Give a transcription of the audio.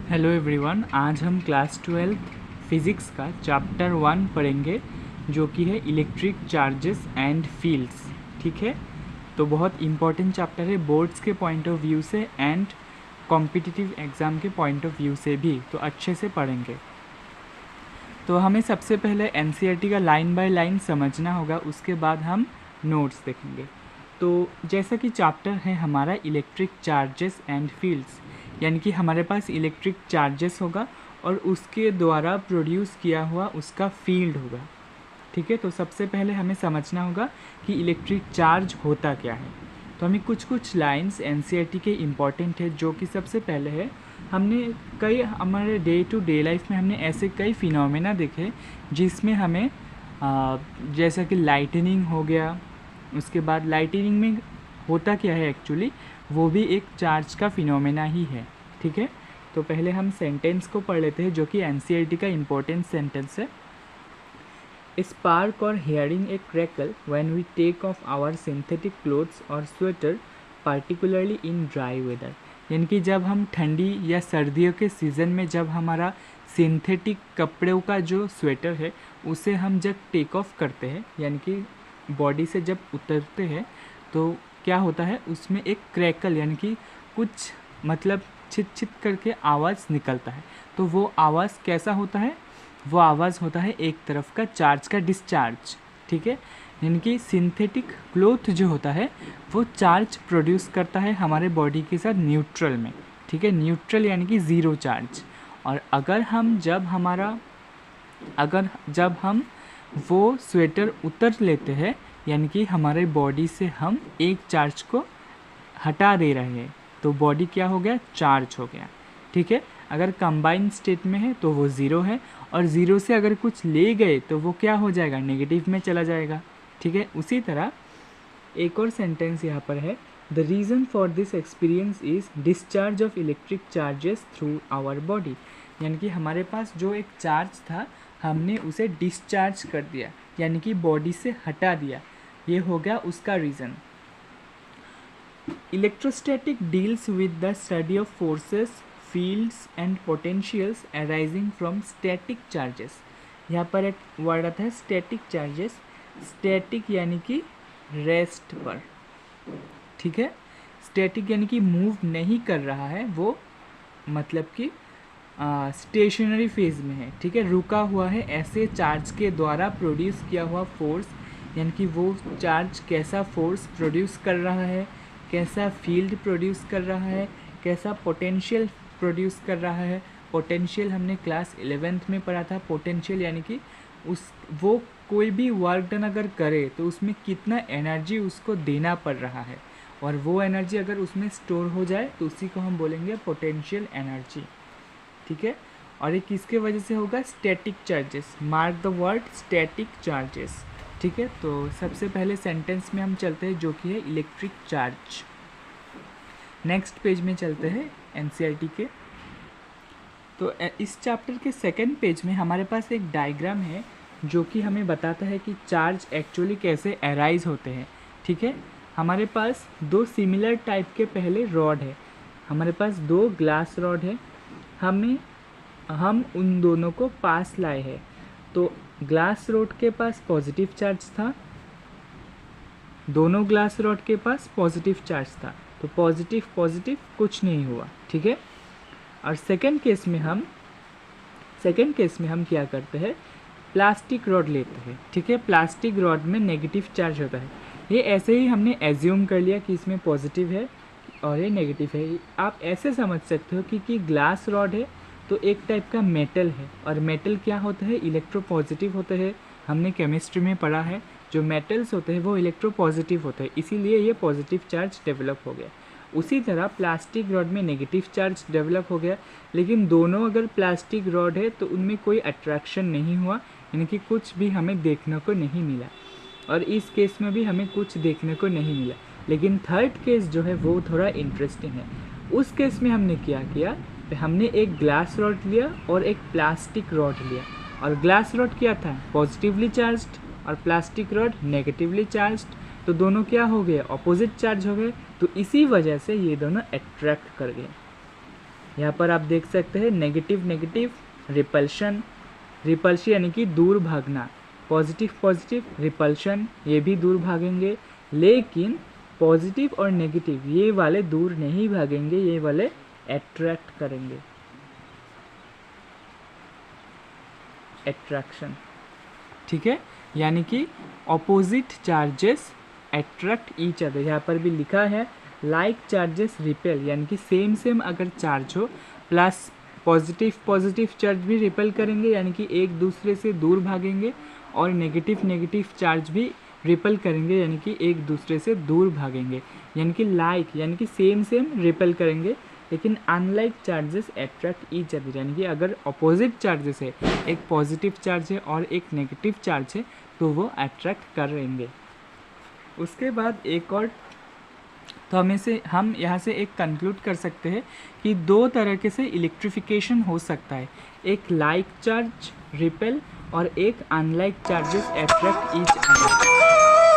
Hello everyone, आज हम class 12 physics का चैप्टर 1 पढ़ेंगे जो कि है इलेक्ट्रिक चार्जेस एंड फील्ड्स। ठीक है, तो बहुत इम्पॉर्टेंट चैप्टर है बोर्ड्स के पॉइंट ऑफ व्यू से एंड कॉम्पिटिटिव एग्ज़ाम के पॉइंट ऑफ व्यू से भी, तो अच्छे से पढ़ेंगे। तो हमें सबसे पहले एनसीईआरटी का लाइन बाय लाइन समझना होगा, उसके बाद हम नोट्स देखेंगे। तो जैसा कि चैप्टर है हमारा इलेक्ट्रिक चार्जेस एंड फील्ड्स, यानी कि हमारे पास इलेक्ट्रिक चार्जेस होगा और उसके द्वारा प्रोड्यूस किया हुआ उसका फील्ड होगा। ठीक है, तो सबसे पहले हमें समझना होगा कि इलेक्ट्रिक चार्ज होता क्या है। तो हमें कुछ लाइंस एनसीईआरटी के इम्पॉर्टेंट है, जो कि सबसे पहले है हमने हमारे डे टू डे लाइफ में हमने ऐसे कई फिनोमेना देखे जिसमें हमें जैसा कि लाइटनिंग हो गया, उसके बाद लाइटनिंग में होता क्या है एक्चुअली, वो भी एक चार्ज का फिनोमेना ही है। ठीक है, तो पहले हम सेंटेंस को पढ़ लेते हैं जो कि एनसीईआरटी का इम्पोर्टेंट सेंटेंस है। स्पार्क और hearing a crackle when we take off our synthetic clothes और sweater particularly in dry weather, यानी कि जब हम ठंडी या सर्दियों के सीज़न में जब हमारा सिंथेटिक कपड़ों का जो स्वेटर है उसे हम जब टेक ऑफ करते हैं, यानी कि बॉडी से जब उतरते हैं, तो क्या होता है उसमें एक क्रैकल यानी कि कुछ मतलब छित छित करके आवाज़ निकलता है। तो वो आवाज़ कैसा होता है, वो आवाज़ होता है एक तरफ का चार्ज का डिस्चार्ज। ठीक है, यानी कि सिंथेटिक क्लोथ जो होता है वो चार्ज प्रोड्यूस करता है हमारे बॉडी के साथ न्यूट्रल में। ठीक है, न्यूट्रल यानी कि ज़ीरो चार्ज। और अगर हम वो स्वेटर उतर लेते हैं, यानी कि हमारे बॉडी से हम एक चार्ज को हटा दे रहे हैं, तो बॉडी क्या हो गया, चार्ज हो गया। ठीक है, अगर कंबाइंड स्टेट में है तो वो ज़ीरो है, और ज़ीरो से अगर कुछ ले गए तो वो क्या हो जाएगा, नेगेटिव में चला जाएगा। ठीक है, उसी तरह एक और सेंटेंस यहाँ पर है, the reason for this experience is discharge of electric charges through our body, यानी कि हमारे पास जो एक चार्ज था हमने उसे डिस्चार्ज कर दिया, यानी कि बॉडी से हटा दिया, ये हो गया उसका reason. Electrostatic deals with the study of forces, fields and potentials arising from static charges. यहाँ पर एक वर्ड आता है स्टैटिक चार्जेस, स्टैटिक यानी कि रेस्ट पर। ठीक है, स्टैटिक यानी कि मूव नहीं कर रहा है, वो मतलब कि स्टेशनरी फेज में है। ठीक है, रुका हुआ है, ऐसे चार्ज के द्वारा प्रोड्यूस किया हुआ फोर्स, यानी कि वो चार्ज कैसा फोर्स प्रोड्यूस कर रहा है, कैसा फील्ड प्रोड्यूस कर रहा है, कैसा पोटेंशियल प्रोड्यूस कर रहा है। पोटेंशियल हमने क्लास 11th में पढ़ा था। पोटेंशियल यानी कि वो कोई भी वर्क डन अगर करे तो उसमें कितना एनर्जी उसको देना पड़ रहा है, और वो एनर्जी अगर उसमें स्टोर हो जाए तो उसी को हम बोलेंगे पोटेंशियल एनर्जी। ठीक है, और ये किसके वजह से होगा, static charges. Mark the word static charges. ठीक है, तो सबसे पहले सेंटेंस में हम चलते हैं जो कि है इलेक्ट्रिक चार्ज। नेक्स्ट पेज में चलते हैं एनसीईआरटी के। तो इस चैप्टर के सेकंड पेज में हमारे पास एक डायग्राम है जो कि हमें बताता है कि चार्ज एक्चुअली कैसे अराइज होते हैं। ठीक है, हमारे पास दो सिमिलर टाइप के पहले रॉड है, हमारे पास दो ग्लास रॉड है, हम उन दोनों को पास लाए हैं। तो ग्लास रॉड के पास पॉजिटिव चार्ज था, दोनों ग्लास रॉड के पास पॉजिटिव चार्ज था, तो पॉजिटिव पॉजिटिव कुछ नहीं हुआ। ठीक है, और सेकंड केस में हम क्या करते हैं, प्लास्टिक रॉड लेते हैं। ठीक है, प्लास्टिक रॉड में नेगेटिव चार्ज होता है। ये ऐसे ही हमने एज्यूम कर लिया कि इसमें पॉजिटिव है और ये नेगेटिव है। आप ऐसे समझ सकते हो कि ग्लास रॉड है तो एक टाइप का मेटल है, और मेटल क्या होता है, इलेक्ट्रोपॉजिटिव होते हैं। हमने केमिस्ट्री में पढ़ा है जो मेटल्स होते हैं वो इलेक्ट्रोपॉजिटिव होते हैं, इसीलिए ये पॉजिटिव चार्ज डेवलप हो गया। उसी तरह प्लास्टिक रॉड में नेगेटिव चार्ज डेवलप हो गया, लेकिन दोनों अगर प्लास्टिक रॉड है तो उनमें कोई अट्रैक्शन नहीं हुआ, यानी कि कुछ भी हमें देखने को नहीं मिला, और इस केस में भी हमें कुछ देखने को नहीं मिला। लेकिन थर्ड केस जो है वो थोड़ा इंटरेस्टिंग है। उस केस में हमने क्या किया, हमने एक ग्लास रॉड लिया और एक प्लास्टिक रॉड लिया, और ग्लास रॉड क्या था, पॉजिटिवली चार्ज्ड, और प्लास्टिक रॉड नेगेटिवली चार्ज्ड, तो दोनों क्या हो गए, ऑपोजिट चार्ज हो गए, तो इसी वजह से ये दोनों अट्रैक्ट कर गए। यहाँ पर आप देख सकते हैं नेगेटिव नेगेटिव रिपल्शन, रिपल्शन यानी कि दूर भागना, पॉजिटिव पॉजिटिव रिपल्शन, ये भी दूर भागेंगे, लेकिन पॉजिटिव और नेगेटिव ये वाले दूर नहीं भागेंगे, ये वाले अट्रैक्ट करेंगे, अट्रैक्शन। ठीक है, यानी कि opposite charges attract each other. यहाँ पर भी लिखा है लाइक चार्जेस रिपेल, यानी कि सेम सेम अगर चार्ज हो प्लस पॉजिटिव पॉजिटिव चार्ज भी रिपेल करेंगे, यानी कि एक दूसरे से दूर भागेंगे, और नेगेटिव नेगेटिव चार्ज भी रिपेल करेंगे, यानी कि एक दूसरे से दूर भागेंगे। यानी कि लाइक यानी कि सेम सेम रिपेल करेंगे, लेकिन unlike charges attract each other, यानी कि अगर अपोजिट चार्जेस है, एक पॉजिटिव चार्ज है और एक नेगेटिव चार्ज है, तो वो अट्रैक्ट करेंगे। उसके बाद एक और, तो हम यहाँ से एक कंक्लूड कर सकते हैं कि दो तरीके से इलेक्ट्रिफिकेशन हो सकता है, एक लाइक चार्ज रिपेल और एक unlike charges attract each other.